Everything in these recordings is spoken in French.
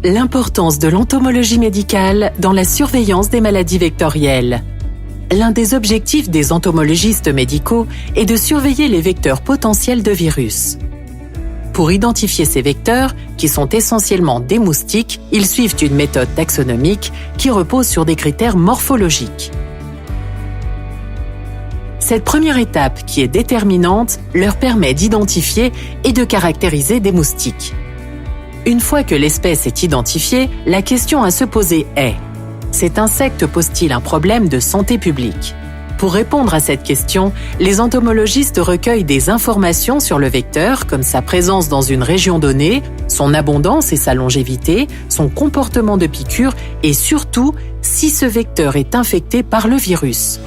L'importance de l'entomologie médicale dans la surveillance des maladies vectorielles. L'un des objectifs des entomologistes médicaux est de surveiller les vecteurs potentiels de virus. Pour identifier ces vecteurs, qui sont essentiellement des moustiques, ils suivent une méthode taxonomique qui repose sur des critères morphologiques. Cette première étape, qui est déterminante, leur permet d'identifier et de caractériser des moustiques. Une fois que l'espèce est identifiée, la question à se poser est: cet insecte pose-t-il un problème de santé publique? Pour répondre à cette question, les entomologistes recueillent des informations sur le vecteur, comme sa présence dans une région donnée, son abondance et sa longévité, son comportement de piqûre et surtout si ce vecteur est infecté par le virus.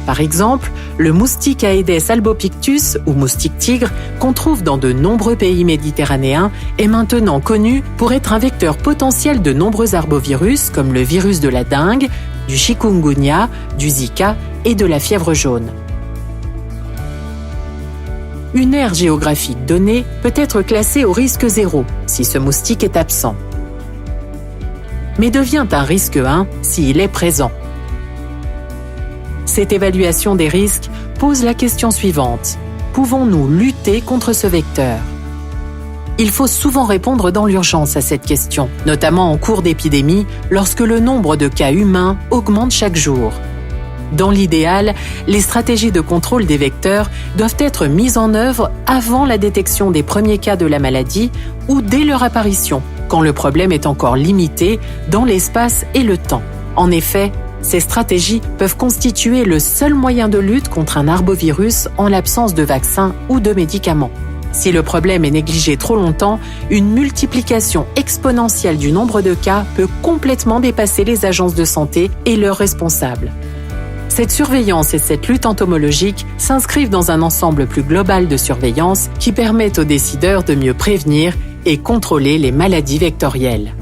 Par exemple, le moustique Aedes albopictus ou moustique tigre, qu'on trouve dans de nombreux pays méditerranéens, est maintenant connu pour être un vecteur potentiel de nombreux arbovirus comme le virus de la dengue, du chikungunya, du Zika et de la fièvre jaune. Une aire géographique donnée peut être classée au risque 0 si ce moustique est absent, mais devient un risque 1 s'il est présent. Cette évaluation des risques pose la question suivante: pouvons-nous lutter contre ce vecteur? Il faut souvent répondre dans l'urgence à cette question, notamment en cours d'épidémie, lorsque le nombre de cas humains augmente chaque jour. Dans l'idéal, les stratégies de contrôle des vecteurs doivent être mises en œuvre avant la détection des premiers cas de la maladie ou dès leur apparition, quand le problème est encore limité dans l'espace et le temps. En effet, ces stratégies peuvent constituer le seul moyen de lutte contre un arbovirus en l'absence de vaccins ou de médicaments. Si le problème est négligé trop longtemps, une multiplication exponentielle du nombre de cas peut complètement dépasser les agences de santé et leurs responsables. Cette surveillance et cette lutte entomologique s'inscrivent dans un ensemble plus global de surveillance qui permettent aux décideurs de mieux prévenir et contrôler les maladies vectorielles.